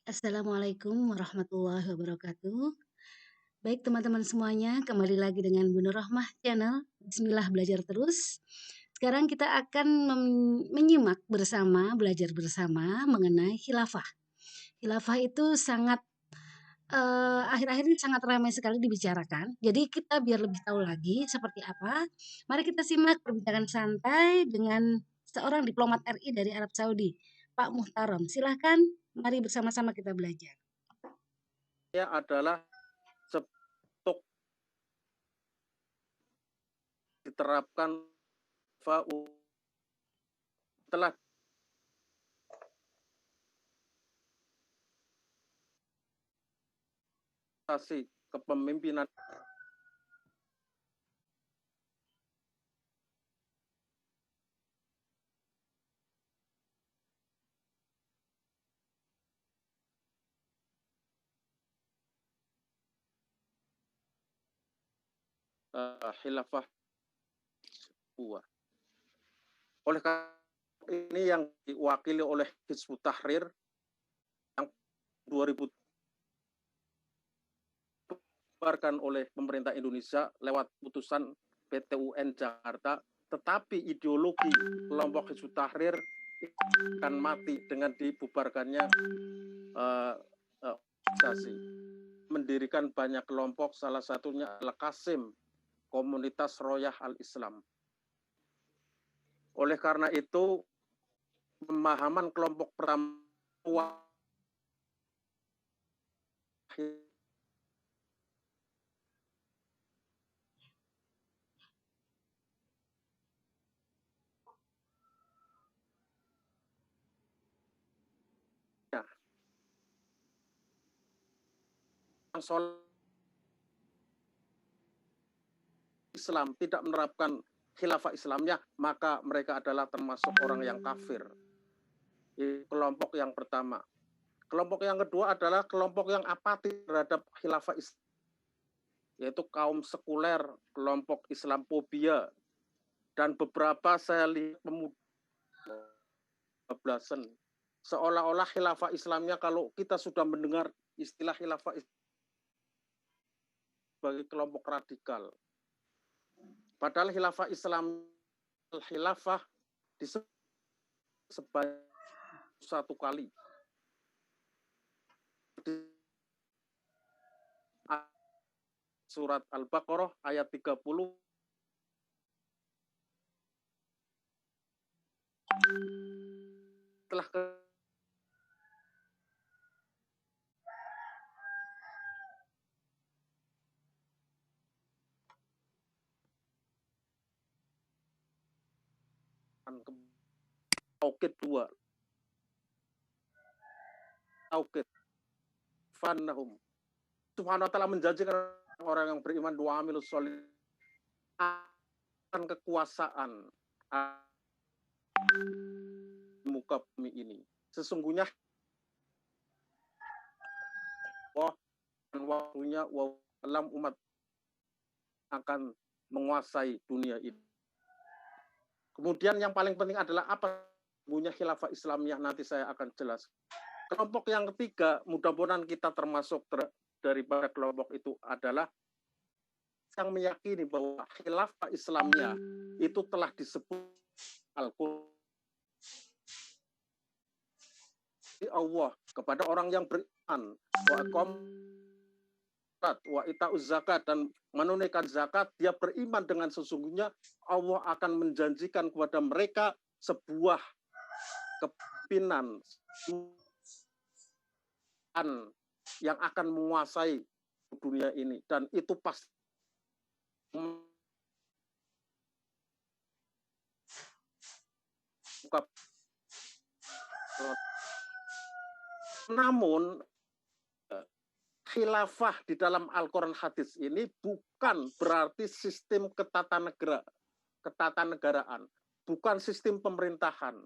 Assalamualaikum warahmatullahi wabarakatuh. Baik teman-teman semuanya, kembali lagi dengan Bu Nur Rahmah Channel. Bismillah belajar terus. Sekarang kita akan menyimak bersama, belajar bersama mengenai khilafah. Khilafah itu sangat akhir-akhir ini sangat ramai sekali dibicarakan. Jadi kita biar lebih tahu lagi seperti apa, mari kita simak perbincangan santai dengan seorang diplomat RI dari Arab Saudi, Pak Muhtaram. Silahkan, mari bersama-sama kita belajar. Adalah untuk diterapkan telah kepemimpinan khilafah buah. Oleh karena ini yang diwakili oleh Hizbut Tahrir yang 2000 dibubarkan oleh pemerintah Indonesia lewat putusan PT UN Jakarta, tetapi ideologi kelompok Hizbut Tahrir akan mati dengan dibubarkannya organisasi. Mendirikan banyak kelompok, salah satunya Al-Qasim, komunitas Royah Al-Islam. Oleh karena itu, pemahaman kelompok pertama Islam tidak menerapkan khilafah Islamnya, maka mereka adalah termasuk orang yang kafir. Ini kelompok yang pertama. Kelompok yang kedua adalah kelompok yang apatis terhadap khilafah Islam, yaitu kaum sekuler, kelompok Islamfobia, dan beberapa saya lihat pemuda kebablasan. Seolah-olah khilafah Islamnya, kalau kita sudah mendengar istilah khilafah Islam sebagai kelompok radikal. Padahal khilafah Islam, khilafah disebut sebanyak satu kali. Surat Al-Baqarah ayat 30. Telah Taukid 2. Taukid. Fannahum. Subhanahu wa ta'ala menjanjikan orang yang beriman dua amilus sholih akan kekuasaan muka bumi ini. Sesungguhnya waktunya dalam umat akan menguasai dunia ini. Kemudian yang paling penting adalah apa punya khilafah Islamiyah, nanti saya akan jelas. Kelompok yang ketiga, mudah-mudahan kita termasuk daripada kelompok itu, adalah yang meyakini bahwa khilafah Islamiyah itu telah disebut Al-Quran Allah kepada orang yang beriman, wa ita'uz zakat, dan menunaikan zakat. Dia beriman dengan sesungguhnya Allah akan menjanjikan kepada mereka sebuah kepimpinan yang akan menguasai dunia ini, dan itu pasti. Namun khilafah di dalam Al-Quran hadis ini bukan berarti sistem ketatanegaraan, bukan sistem pemerintahan.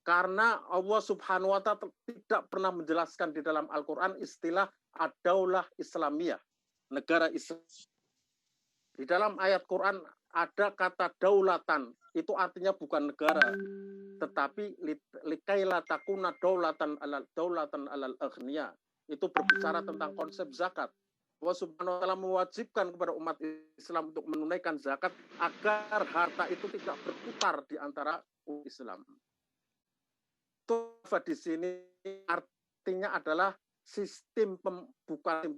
Karena Allah Subhanahu wa ta'ala tidak pernah menjelaskan di dalam Al-Quran istilah ad-daulah Islamiyah, negara Islam. Di dalam ayat Quran ada kata daulatan, itu artinya bukan negara, tetapi likaila takuna daulatan alal aghnia. Itu berbicara tentang konsep zakat. Allah Subhanahu wa taala mewajibkan kepada umat Islam untuk menunaikan zakat agar harta itu tidak berputar di antara umat Islam. Itu di sini artinya adalah sistem bukan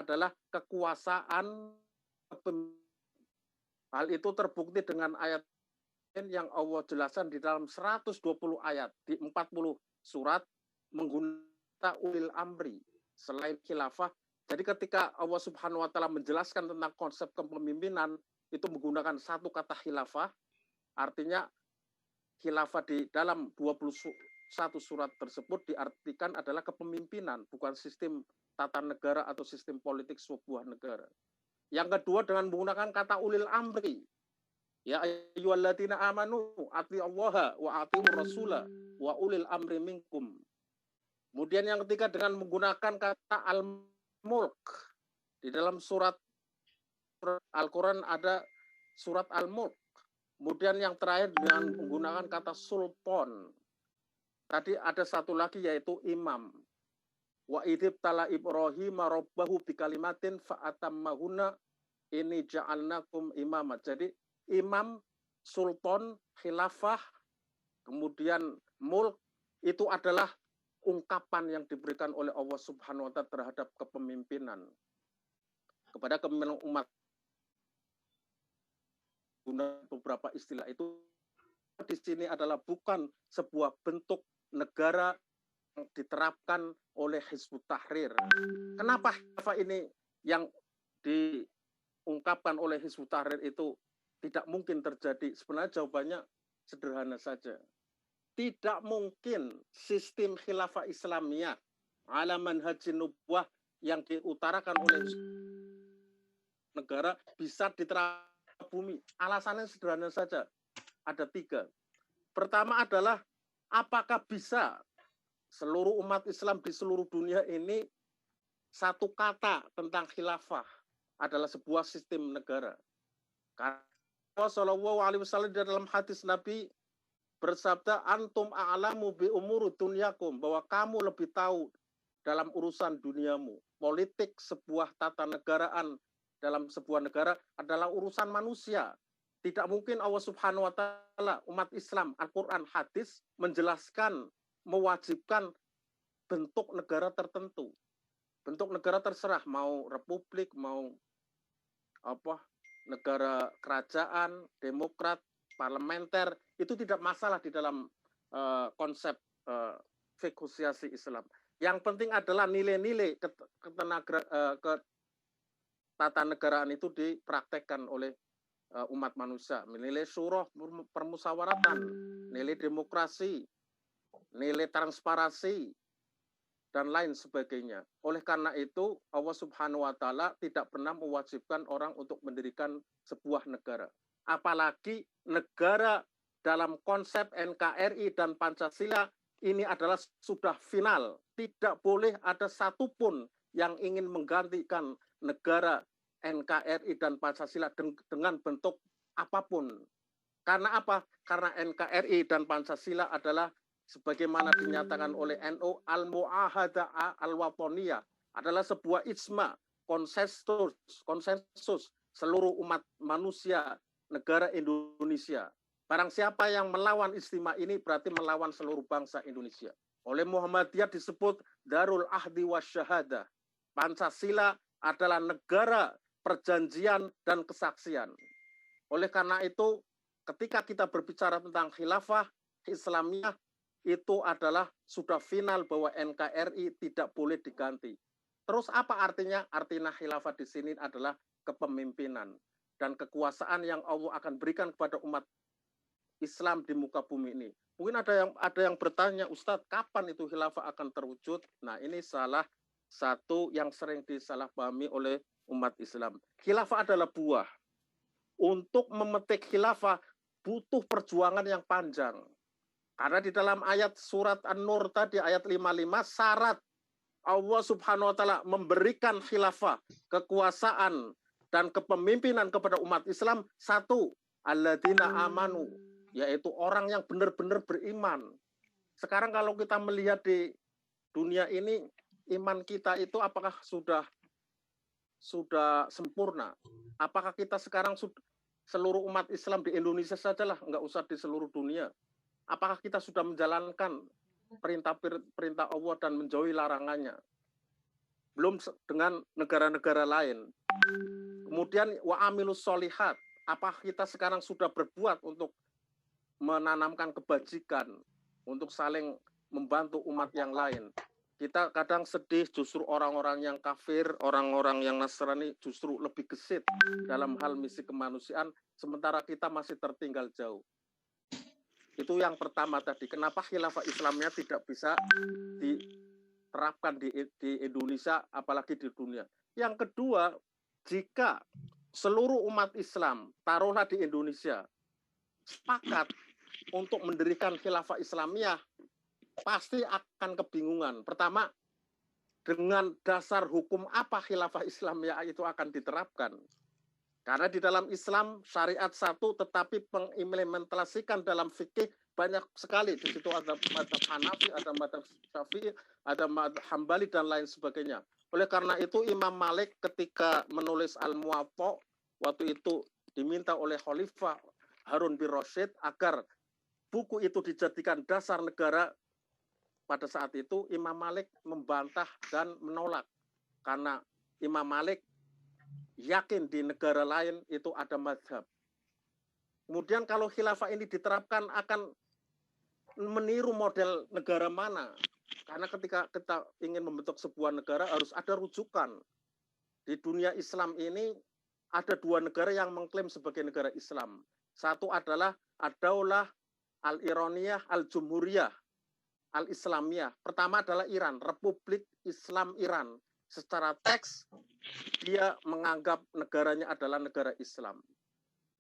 adalah kekuasaan. Hal itu terbukti dengan ayat yang Allah jelaskan di dalam 120 ayat di 40 surat menggunakan ulil amri selain khilafah. Jadi ketika Allah Subhanahu wa taala menjelaskan tentang konsep kepemimpinan itu menggunakan satu kata khilafah, artinya khilafah di dalam 21 surat tersebut diartikan adalah kepemimpinan, bukan sistem tata negara atau sistem politik sebuah negara. Yang kedua dengan menggunakan kata ulil amri. Ya ayyuhalladzina amanu atiullaha wa atiur rasula wa ulil amri minkum. Kemudian yang ketiga dengan menggunakan kata al-mulk. Di dalam surat Al-Qur'an ada surat al-mulk. Kemudian yang terakhir dengan menggunakan kata sultan. Tadi ada satu lagi yaitu imam. Wa idib tala Ibrahim rabbahu bikalimatin fa'atammahuna ini ja'alnakum imama. Jadi imam, sultan, khilafah, kemudian mulk itu adalah ungkapan yang diberikan oleh Allah Subhanahu wa taala terhadap kepemimpinan kepada kepemimpinan umat. Guna beberapa istilah itu di sini adalah bukan sebuah bentuk negara yang diterapkan oleh Hizbut Tahrir. Kenapa khilafah ini yang diungkapkan oleh Hizbut Tahrir itu tidak mungkin terjadi? Sebenarnya jawabannya sederhana saja. Tidak mungkin sistem khilafah Islamiyah ala manhajin nubuwah yang diutarakan oleh negara bisa diterapkan bumi. Alasannya sederhana saja. Ada 3. Pertama adalah apakah bisa seluruh umat Islam di seluruh dunia ini satu kata tentang khilafah adalah sebuah sistem negara. Karena Sallallahu Alaihi Wasallam dalam hadis Nabi bersabda antum a'lamu bi umuri dunyakum, bahwa kamu lebih tahu dalam urusan duniamu. Politik sebuah tata negaraan dalam sebuah negara adalah urusan manusia. Tidak mungkin Allah Subhanahu wa taala, umat Islam, Al-Qur'an, hadis menjelaskan, mewajibkan bentuk negara tertentu. Bentuk negara terserah, mau republik, mau negara kerajaan, demokrat, parlementer, itu tidak masalah di dalam konsep negosiasi Islam. Yang penting adalah nilai-nilai ketatanegaraan itu dipraktekkan oleh umat manusia. Nilai syurah, permusyawaratan, nilai demokrasi, nilai transparansi, dan lain sebagainya. Oleh karena itu, Allah Subhanahu wa taala tidak pernah mewajibkan orang untuk mendirikan sebuah negara. Apalagi negara dalam konsep NKRI dan Pancasila ini adalah sudah final. Tidak boleh ada satupun yang ingin menggantikan negara NKRI dan Pancasila dengan bentuk apapun. Karena apa? Karena NKRI dan Pancasila adalah sebagaimana dinyatakan oleh NU, al-mu'ahadah al-watoniyah, adalah sebuah ijma, konsensus seluruh umat manusia negara Indonesia. Barang siapa yang melawan ijtima ini berarti melawan seluruh bangsa Indonesia. Oleh Muhammadiyah disebut Darul Ahdi Wasyahadah. Pancasila adalah negara perjanjian dan kesaksian. Oleh karena itu, ketika kita berbicara tentang khilafah Islamiyah, itu adalah sudah final bahwa NKRI tidak boleh diganti. Terus apa artinya? Artinya khilafah di sini adalah kepemimpinan dan kekuasaan yang Allah akan berikan kepada umat Islam di muka bumi ini. Mungkin ada yang bertanya, Ustadz, kapan itu khilafah akan terwujud? Nah, ini salah satu yang sering disalahpahami oleh umat Islam. Khilafah adalah buah. Untuk memetik khilafah butuh perjuangan yang panjang. Karena di dalam ayat surat An-Nur tadi, ayat 55, syarat Allah Subhanahu wa taala memberikan khilafah, kekuasaan dan kepemimpinan kepada umat Islam, 1, alladzina amanu, yaitu orang yang benar-benar beriman. Sekarang kalau kita melihat di dunia ini, iman kita itu apakah sudah sempurna? Apakah kita sekarang seluruh umat Islam di Indonesia sajalah, nggak usah di seluruh dunia. Apakah kita sudah menjalankan perintah Allah dan menjauhi larangannya? Belum dengan negara-negara lain. Kemudian wa amilus solihat, apa kita sekarang sudah berbuat untuk menanamkan kebajikan, untuk saling membantu umat yang lain? Kita kadang sedih justru orang-orang yang kafir, orang-orang yang Nasrani justru lebih gesit dalam hal misi kemanusiaan, sementara kita masih tertinggal jauh. Itu yang pertama tadi, kenapa khilafah Islamnya tidak bisa diterapkan di Indonesia, apalagi di dunia. Yang kedua, jika seluruh umat Islam, taruhlah di Indonesia, sepakat untuk mendirikan khilafah Islamiyah, pasti akan kebingungan. Pertama, dengan dasar hukum apa khilafah Islamiyah itu akan diterapkan? Karena di dalam Islam syariat satu, tetapi mengimplementasikan dalam fikih banyak sekali. Di situ ada mazhab Hanafi, ada mazhab Syafi'i, ada mazhab Hambali dan lain sebagainya. Oleh karena itu Imam Malik ketika menulis Al-Muwatta, waktu itu diminta oleh Khalifah Harun bin Rasyid agar buku itu dijadikan dasar negara. Pada saat itu Imam Malik membantah dan menolak, karena Imam Malik yakin di negara lain itu ada mazhab. Kemudian kalau khilafah ini diterapkan akan meniru model negara mana? Karena ketika kita ingin membentuk sebuah negara harus ada rujukan. Di dunia Islam ini ada dua negara yang mengklaim sebagai negara Islam. Satu adalah Ad-Daulah Al-Iraniyah Al-Jumhuriyah Al-Islamiyah. Pertama adalah Iran, Republik Islam Iran. Secara teks dia menganggap negaranya adalah negara Islam.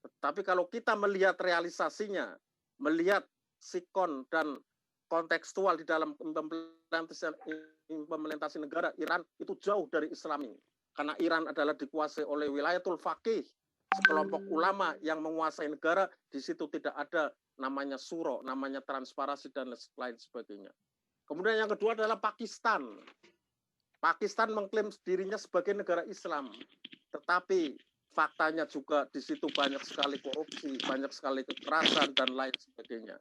Tetapi kalau kita melihat realisasinya, melihat sikon dan kontekstual di dalam implementasi negara, Iran itu jauh dari Islami. Karena Iran adalah dikuasai oleh wilayatul faqih, sekelompok ulama yang menguasai negara, di situ tidak ada namanya suro, namanya transparansi dan lain sebagainya. Kemudian yang kedua adalah Pakistan. Pakistan mengklaim dirinya sebagai negara Islam, tetapi faktanya juga di situ banyak sekali korupsi, banyak sekali kekerasan dan lain sebagainya.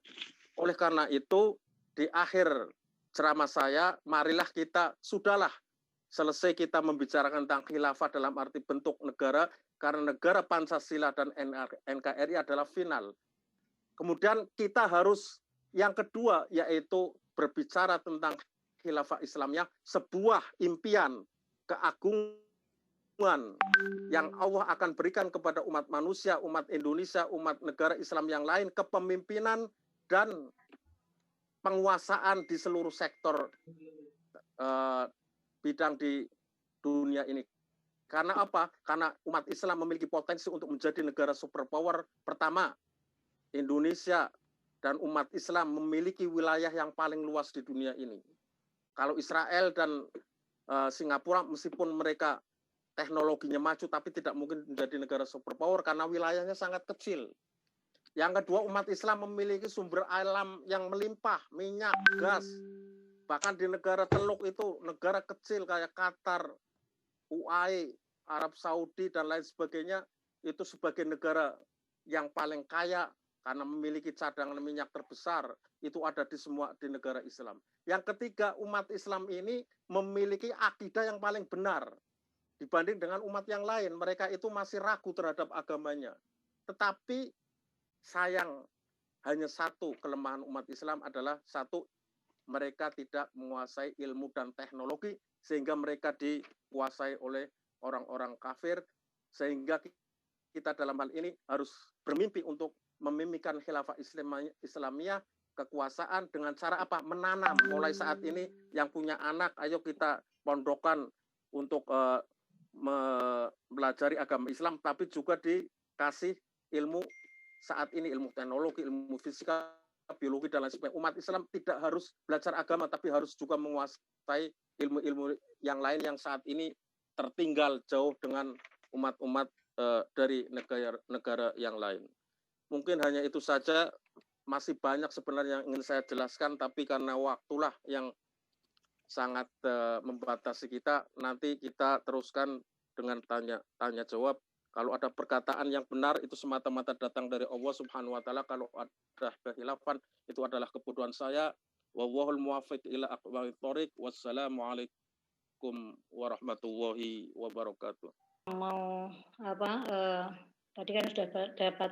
Oleh karena itu, di akhir ceramah saya, marilah kita sudahlah selesai kita membicarakan tentang khilafah dalam arti bentuk negara, karena negara Pancasila dan NKRI adalah final. Kemudian kita harus yang kedua yaitu berbicara tentang khilafah Islamiyah, sebuah impian keagungan yang Allah akan berikan kepada umat manusia, umat Indonesia, umat negara Islam yang lain, kepemimpinan dan penguasaan di seluruh sektor bidang di dunia ini. Karena apa? Karena umat Islam memiliki potensi untuk menjadi negara superpower. Pertama, Indonesia dan umat Islam memiliki wilayah yang paling luas di dunia ini. Kalau Israel dan Singapura, meskipun mereka teknologinya maju, tapi tidak mungkin menjadi negara superpower karena wilayahnya sangat kecil. Yang kedua, umat Islam memiliki sumber alam yang melimpah, minyak, gas. Bahkan di negara Teluk itu, negara kecil kayak Qatar, UAE, Arab Saudi, dan lain sebagainya, itu sebagai negara yang paling kaya karena memiliki cadangan minyak terbesar, itu ada di negara Islam. Yang ketiga, umat Islam ini memiliki akidah yang paling benar dibanding dengan umat yang lain. Mereka itu masih ragu terhadap agamanya. Tetapi sayang, hanya satu kelemahan umat Islam adalah satu, mereka tidak menguasai ilmu dan teknologi, sehingga mereka dikuasai oleh orang-orang kafir, sehingga kita dalam hal ini harus bermimpi untuk memimpikan khilafah Islamiyah, kekuasaan dengan cara apa? Menanam. Mulai saat ini yang punya anak, ayo kita pondokan untuk mempelajari agama Islam, tapi juga dikasih ilmu saat ini, ilmu teknologi, ilmu fisika, biologi, dan lain sebagainya. Umat Islam tidak harus belajar agama, tapi harus juga menguasai ilmu-ilmu yang lain yang saat ini tertinggal jauh dengan umat-umat dari negara yang lain. Mungkin hanya itu saja, masih banyak sebenarnya yang ingin saya jelaskan, tapi karena waktulah yang sangat membatasi kita, nanti kita teruskan dengan tanya jawab. Kalau ada perkataan yang benar itu semata-mata datang dari Allah Subhanahu wa taala. Kalau ada kehilafan itu adalah kebodohan saya. Wallahul muwaffiq ila aqwamit thoriq. Wassalamualaikum warahmatullahi wabarakatuh. Mau apa? Tadi kan sudah dapat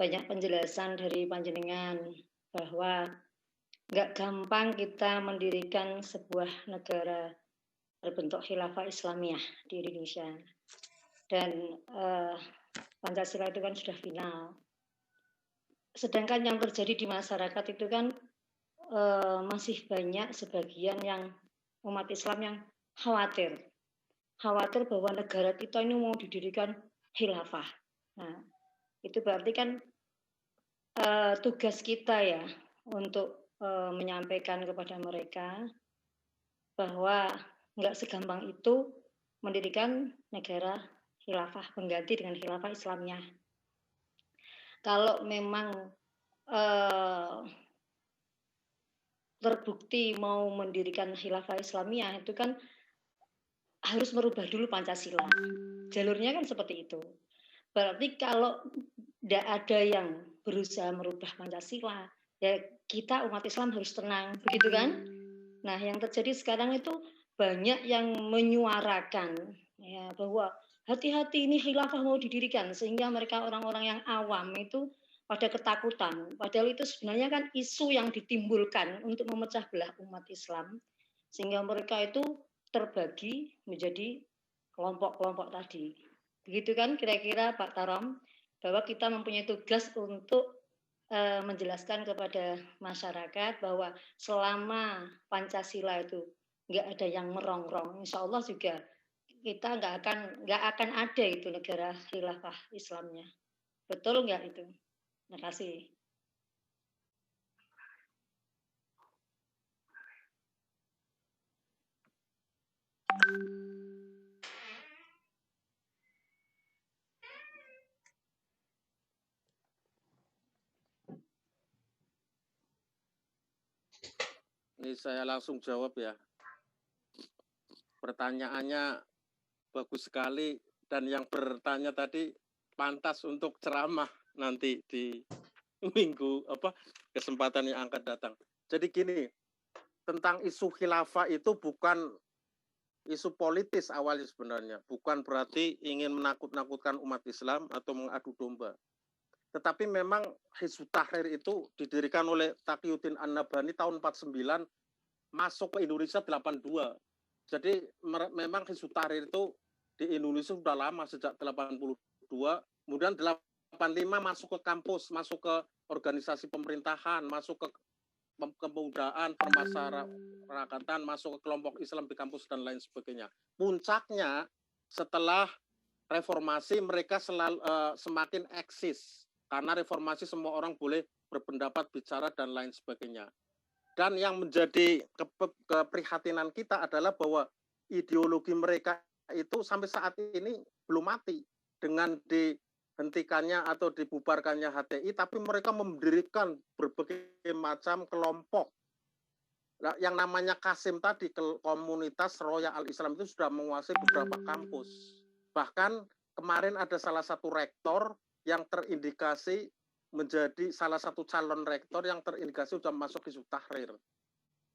banyak penjelasan dari panjenengan bahwa nggak gampang kita mendirikan sebuah negara berbentuk khilafah Islamiyah di Indonesia. Dan Pancasila itu kan sudah final. Sedangkan yang terjadi di masyarakat itu kan masih banyak sebagian yang umat Islam yang khawatir bahwa negara kita ini mau didirikan khilafah. Nah, itu berarti kan tugas kita ya untuk menyampaikan kepada mereka bahwa nggak segampang itu mendirikan negara khilafah pengganti dengan khilafah Islamnya. Kalau memang terbukti mau mendirikan khilafah Islamiyah itu kan harus merubah dulu Pancasila. Jalurnya kan seperti itu. Berarti kalau tidak ada yang berusaha merubah Pancasila, ya kita umat Islam harus tenang, begitu kan? Nah, yang terjadi sekarang itu banyak yang menyuarakan ya bahwa hati-hati ini khilafah mau didirikan, sehingga mereka orang-orang yang awam itu pada ketakutan. Padahal itu sebenarnya kan isu yang ditimbulkan untuk memecah belah umat Islam, sehingga mereka itu terbagi menjadi kelompok-kelompok tadi. Begitu kan kira-kira Pak Tarom, bahwa kita mempunyai tugas untuk menjelaskan kepada masyarakat bahwa selama Pancasila itu nggak ada yang merongrong, insya Allah juga kita nggak akan ada itu negara khilafah Islamnya. Betul nggak itu? Terima kasih. Ini saya langsung jawab ya. Pertanyaannya bagus sekali, dan yang bertanya tadi pantas untuk ceramah nanti di minggu kesempatan yang akan datang. Jadi gini, tentang isu khilafah itu bukan isu politis awalnya sebenarnya, bukan berarti ingin menakut-nakutkan umat Islam atau mengadu domba. Tetapi memang Hizbut Tahrir itu didirikan oleh Taqiyuddin An-Nabhani tahun 49, masuk ke Indonesia 82. Jadi memang Hizbut Tahrir itu di Indonesia sudah lama, sejak 82, kemudian 85 masuk ke kampus, masuk ke organisasi pemerintahan, masuk ke kepemudaan, permasyarakatan, masuk ke kelompok Islam di kampus dan lain sebagainya. Puncaknya setelah reformasi mereka semakin eksis, karena reformasi semua orang boleh berpendapat, bicara dan lain sebagainya. Dan yang menjadi keprihatinan kita adalah bahwa ideologi mereka itu sampai saat ini belum mati dengan dihentikannya atau dibubarkannya HTI, tapi mereka mendirikan berbagai macam kelompok. Nah, yang namanya Qasim tadi, komunitas Roya Al-Islam itu sudah menguasai beberapa kampus. Bahkan kemarin ada salah satu rektor yang terindikasi menjadi salah satu calon rektor yang terindikasi sudah masuk Hizbut Tahrir.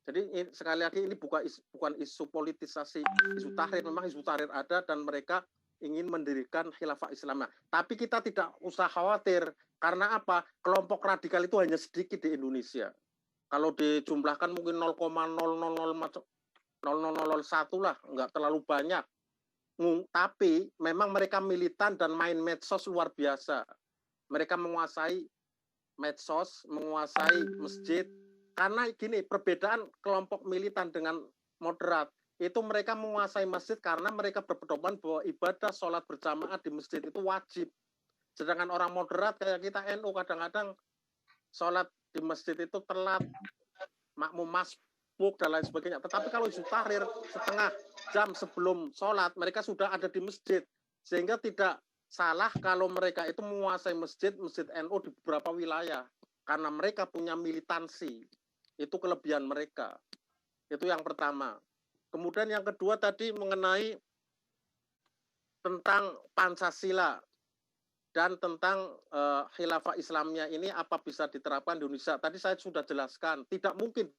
Jadi sekali lagi ini bukan isu politisasi Hizbut Tahrir, memang Hizbut Tahrir ada dan mereka ingin mendirikan khilafah Islamiyah. Tapi kita tidak usah khawatir, karena apa? Kelompok radikal itu hanya sedikit di Indonesia. Kalau dijumlahkan mungkin 0,00001 lah, nggak terlalu banyak. Tapi memang mereka militan dan main medsos luar biasa. Mereka menguasai medsos, menguasai masjid. Karena gini, perbedaan kelompok militan dengan moderat, itu mereka menguasai masjid karena mereka berpedoman bahwa ibadah sholat berjamaah di masjid itu wajib. Sedangkan orang moderat kayak kita NU kadang-kadang sholat di masjid itu telat, makmum masbuk dan lain sebagainya. Tetapi kalau Hizbut Tahrir setengah jam sebelum sholat mereka sudah ada di masjid, sehingga tidak salah kalau mereka itu menguasai masjid NU di beberapa wilayah karena mereka punya militansi. Itu kelebihan mereka. Itu yang pertama. Kemudian yang kedua tadi mengenai tentang Pancasila dan tentang khilafah Islamnya ini apa bisa diterapkan di Indonesia. Tadi saya sudah jelaskan, tidak mungkin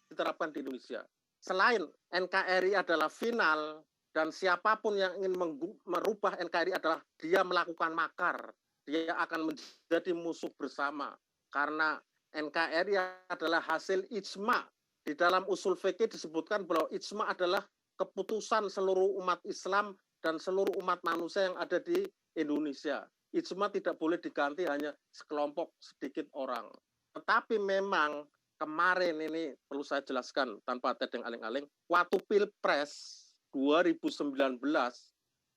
diterapkan di Indonesia. Selain NKRI adalah final, dan siapapun yang ingin merubah NKRI adalah dia melakukan makar. Dia akan menjadi musuh bersama. Karena NKRI adalah hasil ijma. Di dalam usul fikih disebutkan bahwa ijma adalah keputusan seluruh umat Islam dan seluruh umat manusia yang ada di Indonesia. Ijma tidak boleh diganti hanya sekelompok sedikit orang. Tetapi memang kemarin ini perlu saya jelaskan tanpa tedeng aling-aling, waktu Pilpres 2019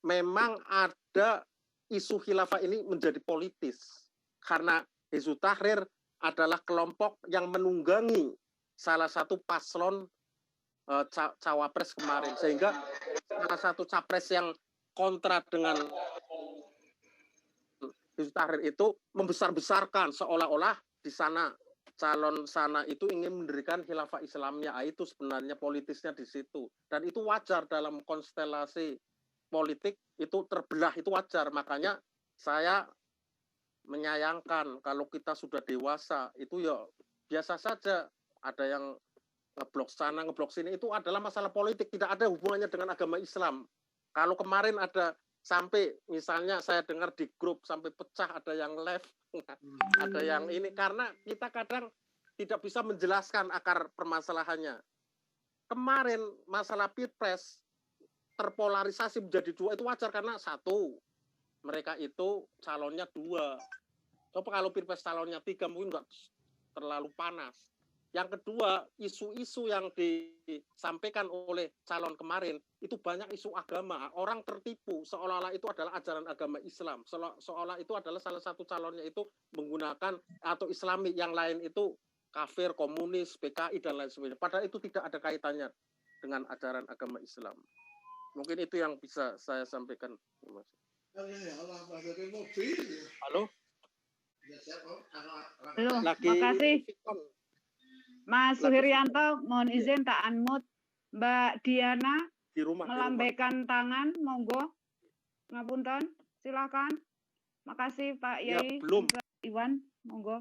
memang ada isu khilafah ini menjadi politis karena Hizbut Tahrir adalah kelompok yang menunggangi salah satu paslon cawapres kemarin, sehingga salah satu capres yang kontra dengan Hizbut Tahrir itu membesar-besarkan seolah-olah di sana calon sana itu ingin mendirikan khilafah Islamnya. Itu sebenarnya politisnya di situ. Dan itu wajar dalam konstelasi politik, itu terbelah, itu wajar. Makanya saya menyayangkan kalau kita sudah dewasa, itu ya biasa saja. Ada yang ngeblok sana, ngeblok sini, itu adalah masalah politik, tidak ada hubungannya dengan agama Islam. Kalau kemarin ada sampai misalnya saya dengar di grup sampai pecah, ada yang live, ada yang ini, karena kita kadang tidak bisa menjelaskan akar permasalahannya. Kemarin masalah Pilpres terpolarisasi menjadi dua, itu wajar karena satu, mereka itu calonnya dua. Coba kalau Pilpres calonnya tiga mungkin nggak terlalu panas. Yang kedua, isu-isu yang disampaikan oleh calon kemarin, itu banyak isu agama. Orang tertipu, seolah-olah itu adalah ajaran agama Islam. Seolah itu adalah salah satu calonnya itu menggunakan atau Islami, yang lain itu kafir, komunis, PKI, dan lain sebagainya. Padahal itu tidak ada kaitannya dengan ajaran agama Islam. Mungkin itu yang bisa saya sampaikan. Halo? Halo, Lagi makasih. Mas Suhiryanto, mohon izin tak unmute. Mbak Diana di rumah, melambaikan tangan, monggo. Ngapunten, silakan. Makasih Pak Yai. Ya, belum. Iwan, monggo.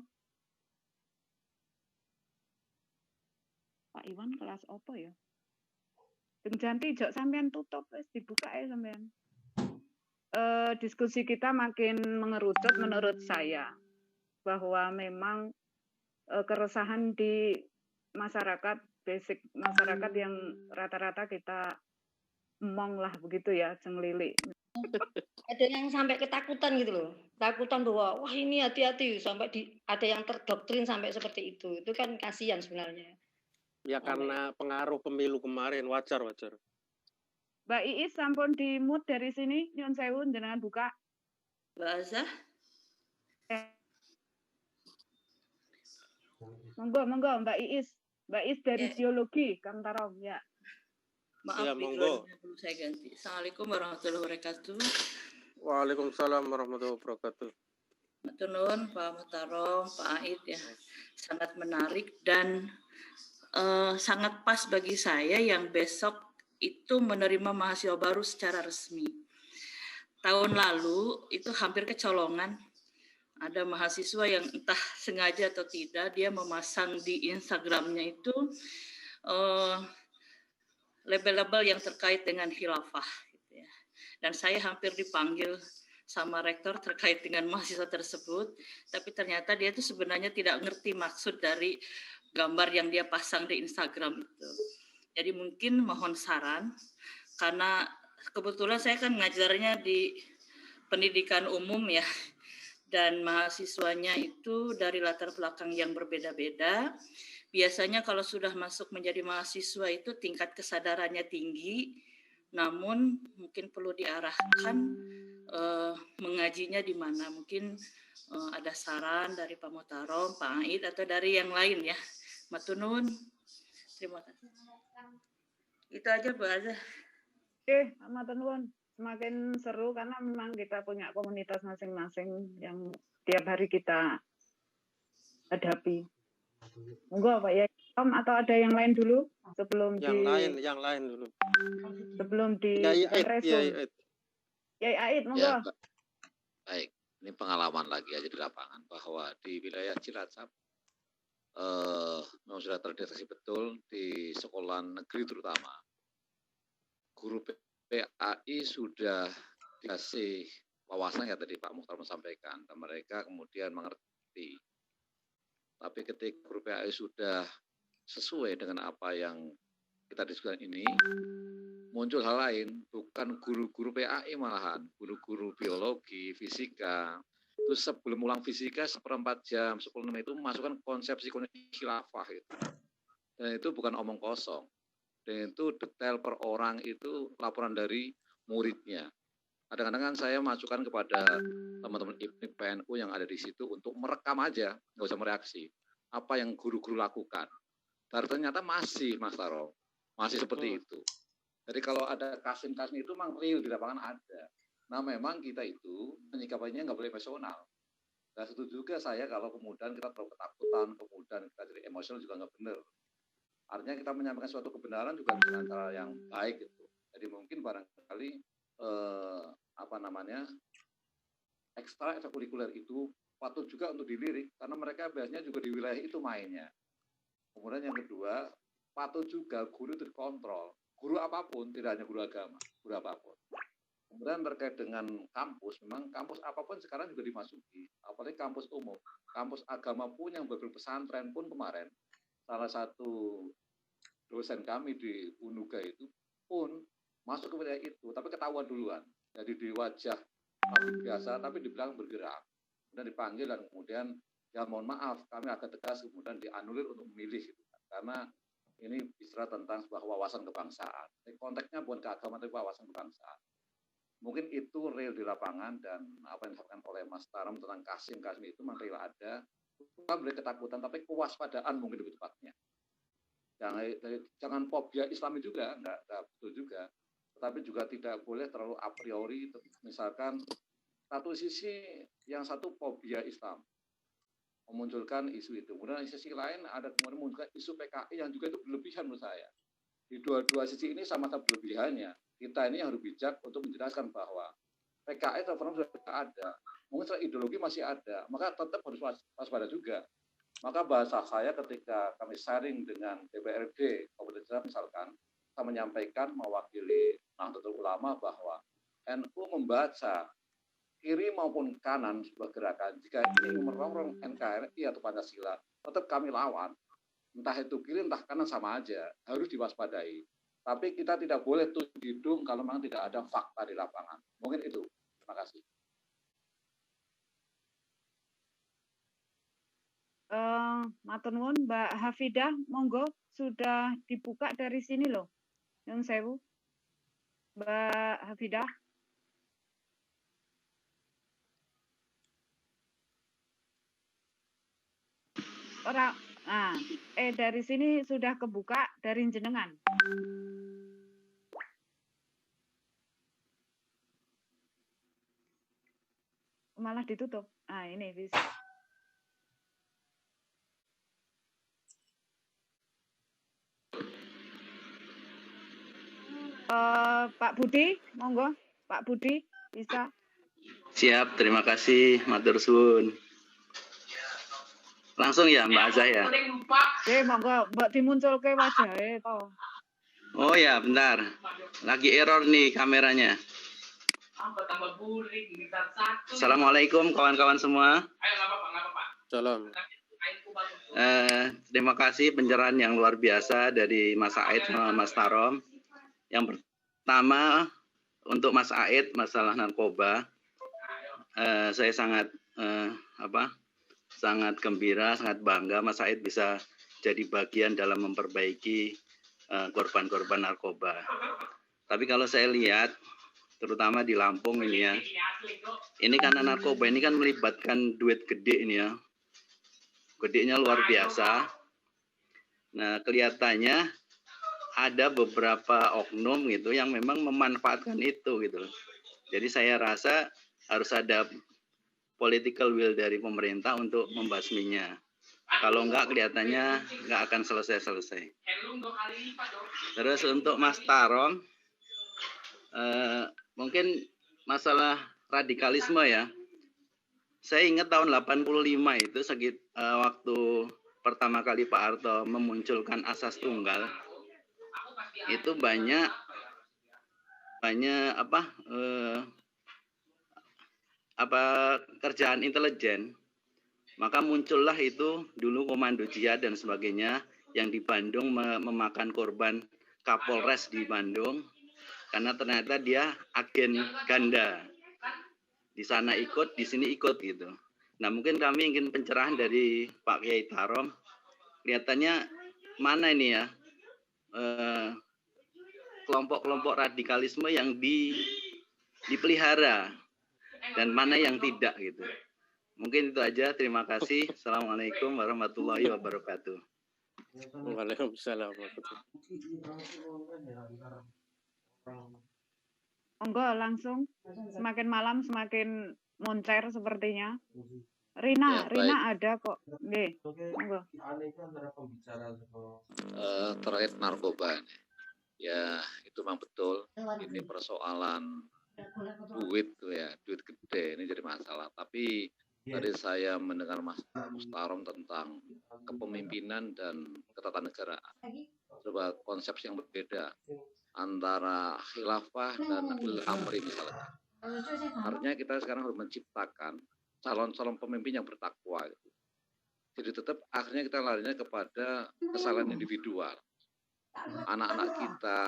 Pak Iwan kelas opo ya? Beng Janti, jok sampean tutup, wis dibuka ya sampean. Diskusi kita makin mengerucut menurut saya, bahwa memang keresahan di masyarakat, basic masyarakat yang rata-rata kita emong lah begitu ya, cenglili. Ada yang sampai ketakutan gitu loh, takutan bahwa wah ini hati-hati, sampai ada yang terdoktrin sampai seperti itu kan kasihan sebenarnya. Ya karena pengaruh pemilu kemarin, wajar. Mbak Iis sampun di mute dari sini, nyun sewu jenengan buka. Mbak Azah. Monggo Mbak Iis dari Geologi, Kang Tarom ya. Maaf, ya, monggo. Perlu saya ganti. Assalamualaikum warahmatullahi wabarakatuh. Waalaikumsalam warahmatullahi wabarakatuh. Matur nuwun Pak Mutarom, Pak Aid ya. Sangat menarik dan sangat pas bagi saya yang besok itu menerima mahasiswa baru secara resmi. Tahun lalu itu hampir kecolongan. Ada mahasiswa yang entah sengaja atau tidak, dia memasang di Instagramnya itu label-label yang terkait dengan khilafah. Gitu ya. Dan saya hampir dipanggil sama rektor terkait dengan mahasiswa tersebut, tapi ternyata dia itu sebenarnya tidak ngerti maksud dari gambar yang dia pasang di Instagram itu. Jadi mungkin mohon saran, karena kebetulan saya kan ngajarnya di pendidikan umum ya, dan mahasiswanya itu dari latar belakang yang berbeda-beda. Biasanya kalau sudah masuk menjadi mahasiswa itu tingkat kesadarannya tinggi, namun mungkin perlu diarahkan mengajinya di mana. Mungkin ada saran dari Pak Mutarom, Pak Aid, atau dari yang lain ya. Matur nuwun. Terima kasih. Itu aja Bu Azah. Oke, matur nuwun. semakin seru karena memang kita punya komunitas masing-masing yang tiap hari kita hadapi. Monggo Pak Yai atau ada yang lain dulu sebelum yang lain dulu. Sebelum di Yai Yai Aid, monggo. Ya, baik, ini pengalaman lagi aja di lapangan bahwa di wilayah Cilacap memang sudah terdeteksi betul di sekolah negeri terutama guru PAI sudah dikasih wawasan ya tadi Pak Mukhtar menyampaikan dan mereka kemudian mengerti. Tapi ketika guru PAI sudah sesuai dengan apa yang kita diskusikan ini, muncul hal lain, bukan guru-guru PAI malahan, guru-guru biologi, fisika. Itu sebelum ulang fisika 1/4 jam, 10 menit itu memasukkan konsepsi khilafah itu. Dan itu bukan omong kosong. Dan itu detail per orang itu laporan dari muridnya. Kadang-kadang kan saya masukkan kepada teman-teman PNU yang ada di situ untuk merekam aja, nggak usah mereaksi. Apa yang guru-guru lakukan. Dan ternyata masih, Mas Taro, masih seperti itu. Jadi kalau ada kasim-kasim itu memang real di lapangan ada. Nah memang kita itu menyikapinya nggak boleh emosional. Dan setuju juga saya kalau kemudian kita terlalu ketakutan, kemudian kita jadi emosional juga nggak benar. Artinya kita menyampaikan suatu kebenaran juga dengan cara yang baik gitu. Jadi mungkin barangkali ekstra ekstrakurikuler itu patut juga untuk dilirik karena mereka biasanya juga di wilayah itu mainnya. Kemudian yang kedua, patut juga guru itu dikontrol. Guru apapun, tidak hanya guru agama, guru apapun. Kemudian terkait dengan kampus, memang kampus apapun sekarang juga dimasuki, apalagi kampus umum. Kampus agama pun yang berpesantren pun kemarin, salah satu dosen kami di Unuga itu pun masuk ke wilayah itu, tapi ketahuan duluan. Jadi di wajah pabrik biasa, tapi di belakang bergerak. Kemudian dipanggil dan kemudian, ya mohon maaf, kami agak tegas, kemudian dianulir untuk memilih. Gitu. Karena ini bicara tentang sebuah wawasan kebangsaan. Konteksnya bukan keagamaan, tapi wawasan kebangsaan. Mungkin itu real di lapangan dan apa yang disampaikan oleh Mas Taram tentang kasim itu memang real ada. Bukan beri ketakutan, tapi kewaspadaan mungkin lebih tepatnya. Jangan fobia Islami juga, enggak betul juga. Tetapi juga tidak boleh terlalu a priori, misalkan satu sisi yang satu fobia Islam. Memunculkan isu itu. Kemudian di sisi lain ada kemudian memunculkan isu PKI yang juga itu berlebihan menurut saya. Di dua sisi ini sama-sama berlebihannya. Kita ini harus bijak untuk menjelaskan bahwa PKI sudah ada. Mungkin secara ideologi masih ada. Maka tetap harus waspada juga. Maka bahasa saya ketika kami sharing dengan DPRD Kabupaten Cilacap misalkan, saya menyampaikan mewakili Nahdlatul Ulama bahwa NU membaca kiri maupun kanan sebuah gerakan, jika ini merongrong NKRI atau Pancasila, tetap kami lawan. Entah itu kiri, entah kanan sama aja, harus diwaspadai. Tapi kita tidak boleh tutup hidung kalau memang tidak ada fakta di lapangan. Mungkin itu. Terima kasih. Matur nuwun Mbak Hafidah, monggo sudah dibuka dari sini loh. Nyun sewu. Mbak Hafidah. Dari sini sudah kebuka dari jenengan. Malah ditutup. Ini bisa. Pak Budi, monggo. Pak Budi, bisa. Siap, terima kasih, matur suwun. Langsung ya Mbak Azah ya. Monggo, Mbak dimunculke wajahe to. Oh ya, bentar. Lagi error nih kameranya. Assalamualaikum kawan-kawan semua. Salam. Terima kasih pencerahan yang luar biasa dari Mas Aid sama Mas Tarom. Yang pertama untuk Mas Aid masalah narkoba, saya sangat sangat gembira, sangat bangga Mas Aid bisa jadi bagian dalam memperbaiki korban-korban narkoba. Tapi kalau saya lihat, terutama di Lampung ini ya, ini karena narkoba ini kan melibatkan duit gede ini ya, gedenya luar biasa. Nah kelihatannya ada beberapa oknum gitu yang memang memanfaatkan itu gitu. Jadi saya rasa harus ada political will dari pemerintah untuk membasminya. Kalau enggak kelihatannya enggak akan selesai-selesai. Terus untuk Mas Tarom, mungkin masalah radikalisme ya. Saya ingat tahun 85 itu waktu pertama kali Pak Harto memunculkan asas tunggal, itu banyak kerjaan intelijen. Maka muncullah itu dulu Komando Jihad dan sebagainya yang di Bandung memakan korban Kapolres di Bandung karena ternyata dia agen ganda. Di sana ikut, di sini ikut gitu. Nah, mungkin kami ingin pencerahan dari Pak Kiai Tarom. Kelihatannya mana ini ya kelompok-kelompok radikalisme yang dipelihara dan mana yang tidak gitu. Mungkin itu aja. Terima kasih. Assalamualaikum warahmatullahi wabarakatuh. Waalaikumsalam. Monggo langsung. Semakin malam semakin moncer sepertinya. Rina, Ya, Rina ada kok. Nggih. Monggo. Terkait narkoba, ya itu memang betul. Ini persoalan duit tuh ya, duit gede ini jadi masalah. Tapi tadi saya mendengar Mas Tarom tentang kepemimpinan dan ketatanegaraan. Coba konsep yang berbeda antara khilafah dan ulil amri misalnya. Artinya kita sekarang harus menciptakan calon-calon pemimpin yang bertakwa. Gitu. Jadi tetap akhirnya kita larinya kepada kesalahan individual. Anak-anak kita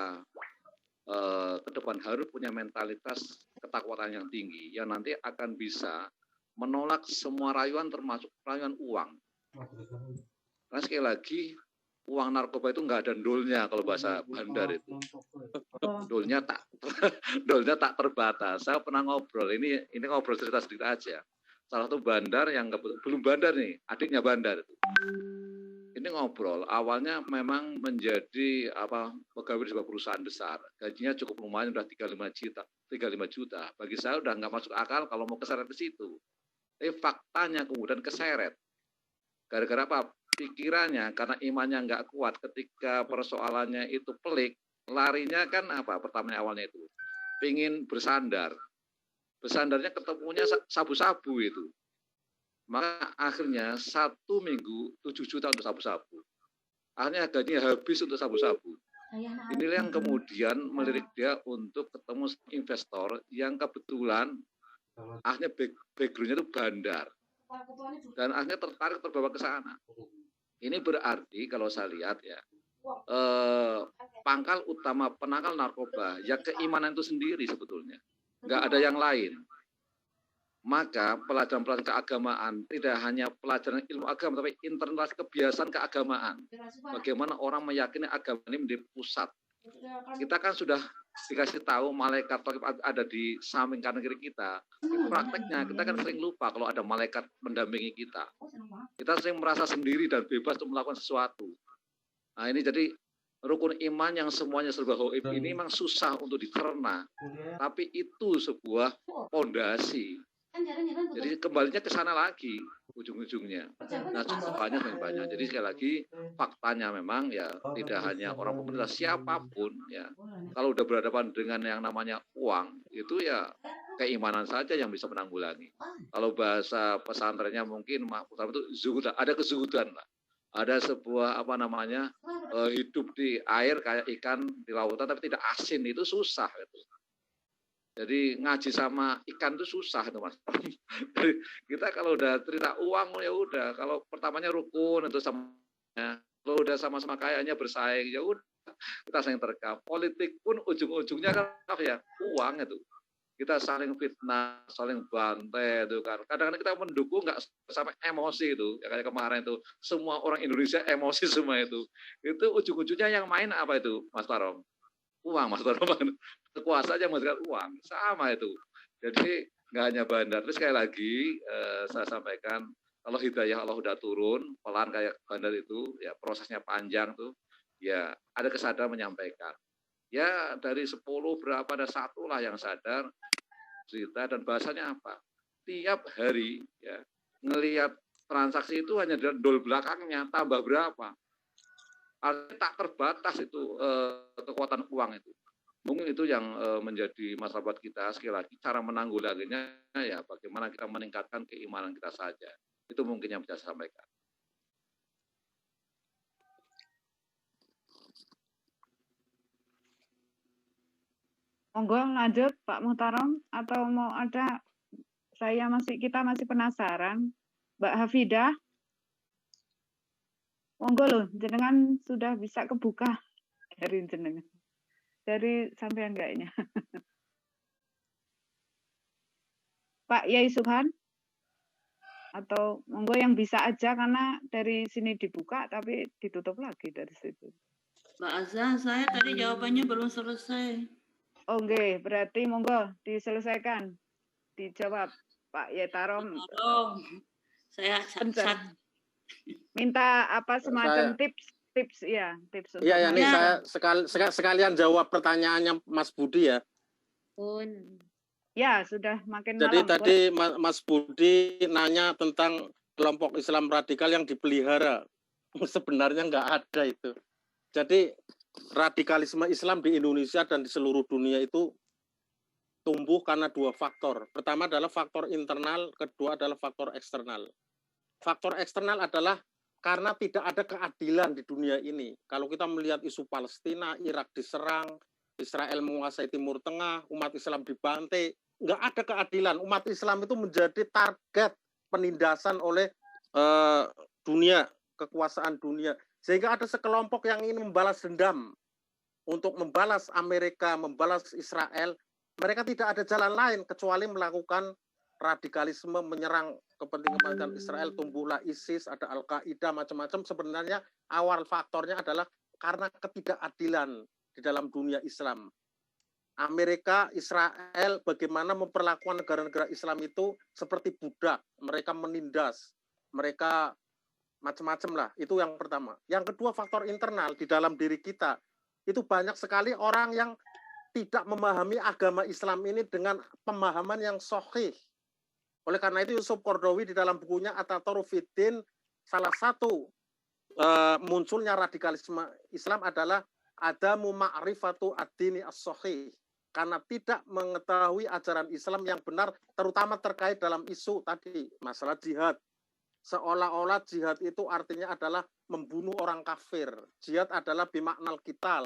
ke depan harus punya mentalitas ketakwaan yang tinggi yang nanti akan bisa menolak semua rayuan termasuk rayuan uang. Karena sekali lagi uang narkoba itu nggak ada dolnya kalau bahasa Bandar itu. Dolnya tak terbatas. Saya pernah ngobrol, ini ngobrol cerita sedikit aja. Salah satu bandar yang belum bandar nih, adiknya bandar itu. Ini ngobrol, awalnya memang menjadi pegawai di sebuah perusahaan besar. Gajinya cukup lumayan, udah 35 juta. Bagi saya udah nggak masuk akal kalau mau keseret ke situ. Tapi faktanya kemudian keseret. Gara-gara apa? Pikirannya, karena imannya nggak kuat ketika persoalannya itu pelik, larinya kan pertamanya awalnya itu. Pingin bersandar. Bersandarnya ketemunya sabu-sabu itu. Maka akhirnya 1 minggu 7 juta untuk sabu-sabu. Akhirnya gajinya habis untuk sabu-sabu. Inilah yang kemudian melirik dia untuk ketemu investor yang kebetulan akhirnya background-nya itu bandar. Dan akhirnya terbawa ke sana. Ini berarti kalau saya lihat ya, pangkal utama penangkal narkoba ya keimanan itu sendiri sebetulnya. Nggak ada yang lain. Maka pelajaran-pelajaran keagamaan tidak hanya pelajaran ilmu agama, tapi internal kebiasaan keagamaan. Bagaimana orang meyakini agama ini menjadi pusat. Kita kan sudah dikasih tahu malaikat ada di samping kanan kiri kita. Itu prakteknya kita kan sering lupa kalau ada malaikat mendampingi kita. Kita sering merasa sendiri dan bebas untuk melakukan sesuatu. Nah ini jadi rukun iman yang semuanya serba gaib ini memang susah untuk dicerna. Tapi itu sebuah fondasi. Jadi kembalinya ke sana lagi ujung-ujungnya. Nah cukup banyak. Jadi sekali lagi faktanya memang ya tidak hanya orang pemerintah siapapun ya. Kalau udah berhadapan dengan yang namanya uang itu ya keimanan saja yang bisa menanggulangi. Kalau bahasa pesantrennya mungkin itu zuhud, ada kezuhudan lah. Ada sebuah hidup di air kayak ikan di lautan tapi tidak asin itu susah itu. Jadi ngaji sama ikan itu susah itu Mas. Jadi kita kalau udah cerita uang ya udah, kalau pertamanya rukun itu sama, kalau udah sama-sama kayaknya bersaing ya udah kita saling terkam. Politik pun ujung-ujungnya kan ya uang itu. Kita saling fitnah, saling bantai itu kan. Kadang-kadang kita mendukung nggak sampai emosi itu. Ya kayak kemarin itu semua orang Indonesia emosi semua itu. Itu ujung-ujungnya yang main apa itu Mas Tarom? Uang Mas Tarom. Kekuasaan aja menghasilkan uang sama itu. Jadi nggak hanya bandar. Terus sekali lagi saya sampaikan kalau hidayah Allah udah turun pelan kayak bandar itu ya prosesnya panjang tuh. ya ada kesadaran menyampaikan. Ya dari 10 berapa ada satu lah yang sadar cerita, dan bahasanya apa? Tiap hari ya ngelihat transaksi itu hanya dol belakangnya tambah berapa. Artinya tak terbatas itu kekuatan uang itu. Mungkin itu yang menjadi masalah buat kita. Sekali lagi cara menanggulanginya ya bagaimana kita meningkatkan keimanan kita saja. Itu mungkin yang bisa saya sampaikan. Monggo lanjut Pak Muhtarom, atau mau ada, kita masih penasaran. Mbak Hafidah, monggo loh, jenengan sudah bisa kebuka dari jenengan. Dari sampean kayaknya. Pak Yai Subhan, atau monggo yang bisa aja, karena dari sini dibuka tapi ditutup lagi dari situ. Mbak Azza, saya tadi jawabannya belum selesai. Oke, berarti monggo diselesaikan, dijawab Pak Yetarom. Saya minta apa semacam tips ya, tips. Iya, nih saya sekalian jawab pertanyaannya Mas Budi ya. Ya, sudah makin Jadi malam. Tadi Mas Budi nanya tentang kelompok Islam radikal yang dipelihara. Sebenarnya nggak ada itu. Jadi radikalisme Islam di Indonesia dan di seluruh dunia itu tumbuh karena dua faktor. Pertama adalah faktor internal, kedua adalah faktor eksternal. Faktor eksternal adalah karena tidak ada keadilan di dunia ini. Kalau kita melihat isu Palestina, Irak diserang, Israel menguasai Timur Tengah, umat Islam dibantai, nggak ada keadilan. Umat Islam itu menjadi target penindasan oleh dunia, kekuasaan dunia. Sehingga ada sekelompok yang ingin membalas dendam untuk membalas Amerika, membalas Israel. Mereka tidak ada jalan lain kecuali melakukan radikalisme, menyerang kepentingan Israel. Tumbuhlah ISIS, ada Al-Qaeda, macam-macam. Sebenarnya awal faktornya adalah karena ketidakadilan di dalam dunia Islam. Amerika, Israel, bagaimana memperlakukan negara-negara Islam itu seperti budak. Mereka menindas, mereka macam-macam lah. Itu yang pertama. Yang kedua, faktor internal di dalam diri kita. Itu banyak sekali orang yang tidak memahami agama Islam ini dengan pemahaman yang sahih. Oleh karena itu Yusuf Qaradawi di dalam bukunya At-Tatarruf Fiddin, salah satu munculnya radikalisme Islam adalah adamu ma'rifatu ad-dini as-sahih. Karena tidak mengetahui ajaran Islam yang benar, terutama terkait dalam isu tadi, masalah jihad. Seolah-olah jihad itu artinya adalah membunuh orang kafir. Jihad adalah bimaknal qital.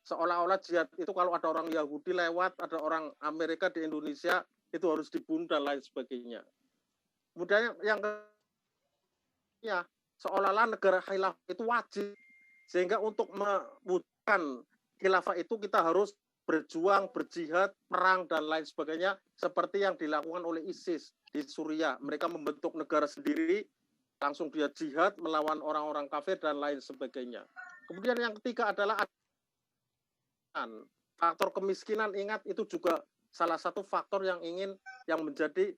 Seolah-olah jihad itu kalau ada orang Yahudi lewat, ada orang Amerika di Indonesia, itu harus dibunuh dan lain sebagainya. Kemudian yang ya, seolah-olah negara khilafah itu wajib. Sehingga untuk mewujudkan khilafah itu kita harus berjuang, berjihad, perang, dan lain sebagainya, seperti yang dilakukan oleh ISIS di Suriah. Mereka membentuk negara sendiri, langsung dia jihad melawan orang-orang kafir, dan lain sebagainya. Kemudian yang ketiga adalah faktor kemiskinan. Ingat, itu juga salah satu faktor yang menjadi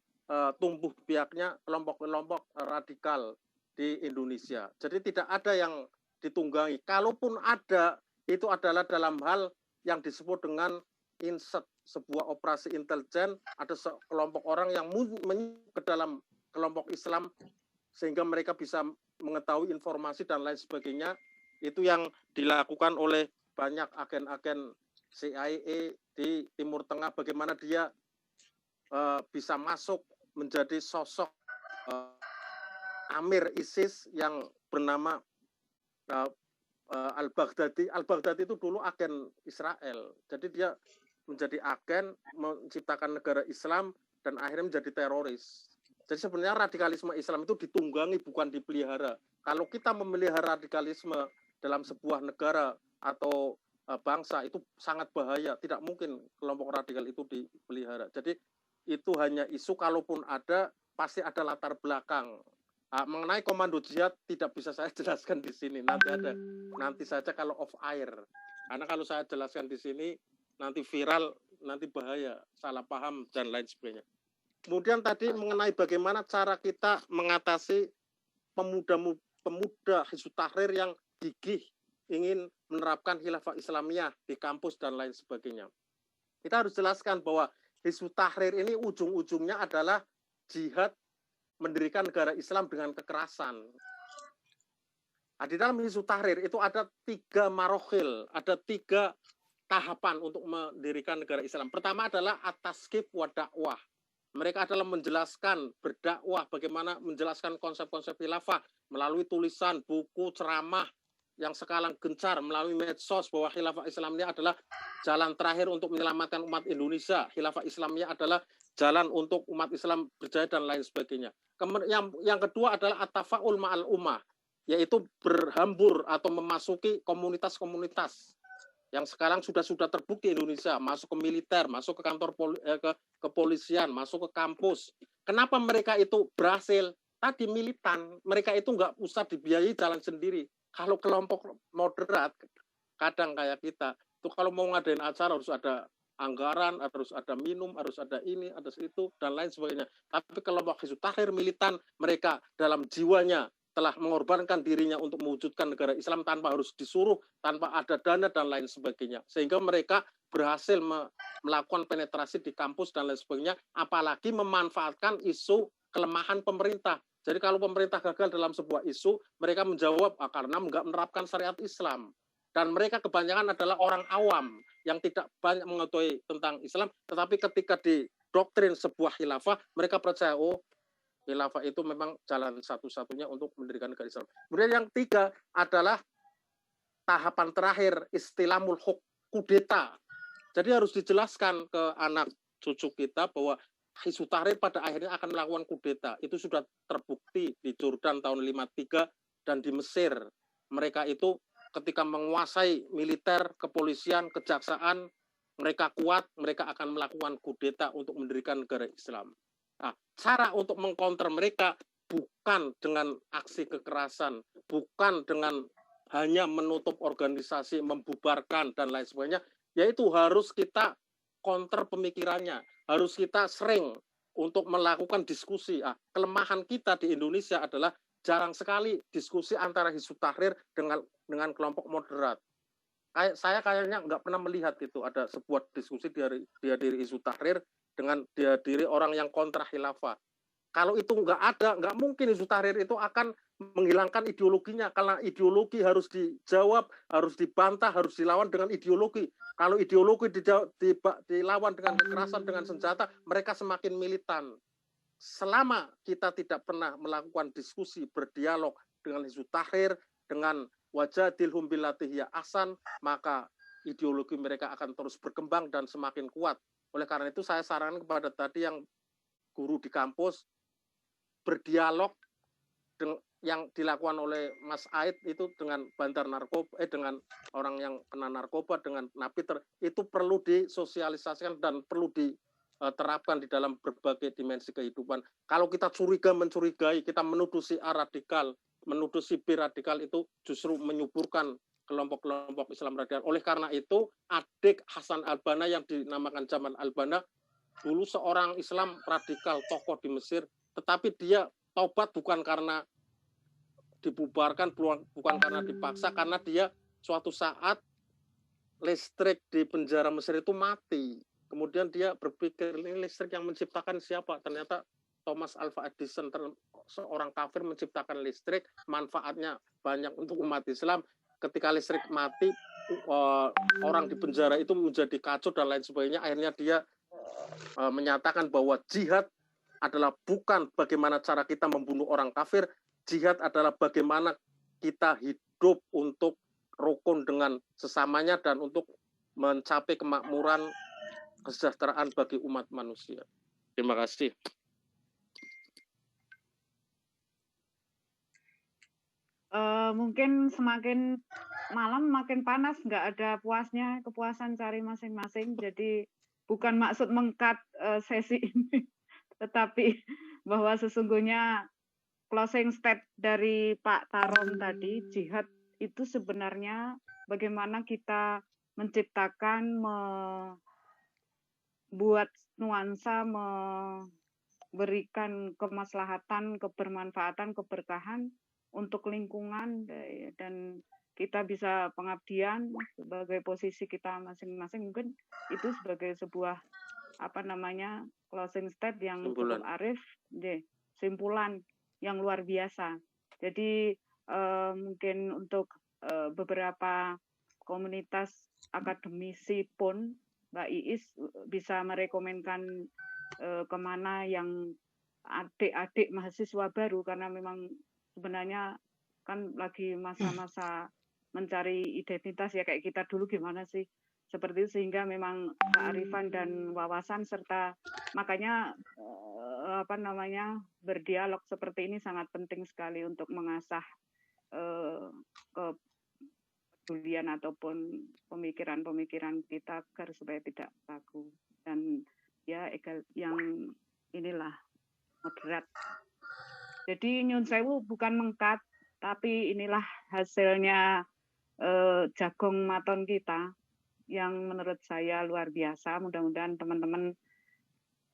tumbuh biaknya kelompok-kelompok radikal di Indonesia. Jadi tidak ada yang ditunggangi. Kalaupun ada, itu adalah dalam hal yang disebut dengan insert, sebuah operasi intelijen. Ada sekelompok orang yang menyusup ke dalam kelompok Islam sehingga mereka bisa mengetahui informasi dan lain sebagainya. Itu yang dilakukan oleh banyak agen-agen CIA di Timur Tengah, bagaimana dia bisa masuk menjadi sosok Amir ISIS yang bernama Al-Baghdadi. Al-Baghdadi itu dulu agen Israel. Jadi dia menjadi agen, menciptakan negara Islam, dan akhirnya menjadi teroris. Jadi sebenarnya radikalisme Islam itu ditunggangi, bukan dipelihara. Kalau kita memelihara radikalisme dalam sebuah negara atau bangsa, itu sangat bahaya. Tidak mungkin kelompok radikal itu dipelihara. Jadi itu hanya isu, kalaupun ada, pasti ada latar belakang. Mengenai komando jihad tidak bisa saya jelaskan di sini. Nanti saja kalau off air. Karena kalau saya jelaskan di sini nanti viral, nanti bahaya, salah paham dan lain sebagainya. Kemudian tadi mengenai bagaimana cara kita mengatasi pemuda Hizbut Tahrir yang gigih ingin menerapkan khilafah Islamiyah di kampus dan lain sebagainya. Kita harus jelaskan bahwa Hizbut Tahrir ini ujung-ujungnya adalah jihad mendirikan negara Islam dengan kekerasan. Nah, di dalam Hizbut Tahrir itu ada 3 marohil, ada 3 tahapan untuk mendirikan negara Islam. Pertama adalah at-taskif wa dakwah. Mereka adalah menjelaskan, berdakwah, bagaimana menjelaskan konsep-konsep khilafah melalui tulisan, buku, ceramah yang sekarang gencar, melalui medsos, bahwa khilafah Islamiyah adalah jalan terakhir untuk menyelamatkan umat Indonesia. Khilafah Islamiyah adalah jalan untuk umat Islam berjaya dan lain sebagainya. Yang kedua adalah at-tafa'ul ma'al ummah, yaitu berhambur atau memasuki komunitas-komunitas yang sekarang sudah terbukti Indonesia, masuk ke militer, masuk ke kantor kepolisian, masuk ke kampus. Kenapa mereka itu berhasil? Tadi militan, mereka itu nggak usah dibiayai jalan sendiri. Kalau kelompok moderat, kadang kayak kita, itu kalau mau ngadain acara harus ada anggaran, harus ada minum, harus ada ini, ada itu, dan lain sebagainya. Tapi kelompok Hizbut Tahrir militan, mereka dalam jiwanya telah mengorbankan dirinya untuk mewujudkan negara Islam tanpa harus disuruh, tanpa ada dana dan lain sebagainya. Sehingga mereka berhasil melakukan penetrasi di kampus dan lain sebagainya, apalagi memanfaatkan isu kelemahan pemerintah. Jadi kalau pemerintah gagal dalam sebuah isu, mereka menjawab karena nggak menerapkan syariat Islam. Dan mereka kebanyakan adalah orang awam yang tidak banyak mengetahui tentang Islam, tetapi ketika didoktrin sebuah khilafah, mereka percaya, oh, khilafah itu memang jalan satu-satunya untuk mendirikan negara Islam. Kemudian yang 3 adalah tahapan terakhir, istilamul kudeta. Jadi harus dijelaskan ke anak cucu kita bahwa Hizbut Tahrir pada akhirnya akan melakukan kudeta. Itu sudah terbukti di Jordan tahun 53 dan di Mesir. Mereka itu ketika menguasai militer, kepolisian, kejaksaan, mereka kuat, mereka akan melakukan kudeta untuk mendirikan negara Islam. Nah, cara untuk mengcounter mereka bukan dengan aksi kekerasan, bukan dengan hanya menutup organisasi, membubarkan, dan lain sebagainya, yaitu harus kita counter pemikirannya, harus kita sering untuk melakukan diskusi. Kelemahan kita di Indonesia adalah jarang sekali diskusi antara Hizbut Tahrir dengan kelompok moderat. Saya kayaknya nggak pernah melihat itu ada sebuah diskusi dihadiri Hizbut Tahrir dengan dihadiri orang yang kontra khilafah. Kalau itu nggak ada, nggak mungkin Hizbut Tahrir itu akan menghilangkan ideologinya. Karena ideologi harus dijawab, harus dibantah, harus dilawan dengan ideologi. Kalau ideologi dilawan dengan kekerasan, dengan senjata, mereka semakin militan. Selama kita tidak pernah melakukan diskusi, berdialog dengan Hizbut Tahrir, dengan wajadilhum billati hiya ahsan, maka ideologi mereka akan terus berkembang dan semakin kuat. Oleh karena itu saya sarankan kepada tadi yang guru di kampus, berdialog yang dilakukan oleh Mas Aid itu dengan bandar narkoba, dengan orang yang kena narkoba, dengan napiter, itu perlu disosialisasikan dan perlu diterapkan di dalam berbagai dimensi kehidupan. Kalau kita mencurigai, kita menuduh si A radikal, menuduh si B radikal, itu justru menyuburkan kelompok-kelompok Islam radikal. Oleh karena itu, adik Hasan al-Banna yang dinamakan Jamal al-Banna, dulu seorang Islam radikal, tokoh di Mesir, tetapi dia taubat bukan karena dibubarkan, bukan karena dipaksa, karena dia suatu saat listrik di penjara Mesir itu mati. Kemudian dia berpikir, ini listrik yang menciptakan siapa? Ternyata Thomas Alva Edison, seorang kafir, menciptakan listrik, manfaatnya banyak untuk umat Islam. Ketika listrik mati, orang di penjara itu menjadi kacau dan lain sebagainya. Akhirnya dia menyatakan bahwa jihad adalah bukan bagaimana cara kita membunuh orang kafir, jihad adalah bagaimana kita hidup untuk rukun dengan sesamanya dan untuk mencapai kemakmuran, kesejahteraan bagi umat manusia. Terima kasih. Mungkin semakin malam makin panas, nggak ada puasnya, kepuasan cari masing-masing. Jadi bukan maksud mengkat sesi ini, tetapi bahwa sesungguhnya closing state dari Pak Tarom tadi, jihad itu sebenarnya bagaimana kita menciptakan, membuat nuansa, memberikan kemaslahatan, kebermanfaatan, keberkahan untuk lingkungan dan kita bisa pengabdian sebagai posisi kita masing-masing, mungkin itu sebagai sebuah closing state yang cukup arif, simpulan yang luar biasa. Jadi mungkin untuk beberapa komunitas akademisi pun Mbak Iis bisa merekomendkan kemana yang adik-adik mahasiswa baru, karena memang sebenarnya kan lagi masa-masa mencari identitas ya, kayak kita dulu gimana sih, seperti itu, sehingga memang kearifan dan wawasan serta makanya berdialog seperti ini sangat penting sekali untuk mengasah kepedulian ataupun pemikiran-pemikiran kita agar supaya tidak kaku dan ya yang inilah moderat. Jadi nyun sewu bukan mengkat, tapi inilah hasilnya jagung maton kita yang menurut saya luar biasa. Mudah-mudahan teman-teman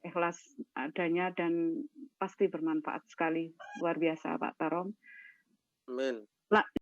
ikhlas adanya dan pasti bermanfaat sekali. Luar biasa Pak Tarom. Amin.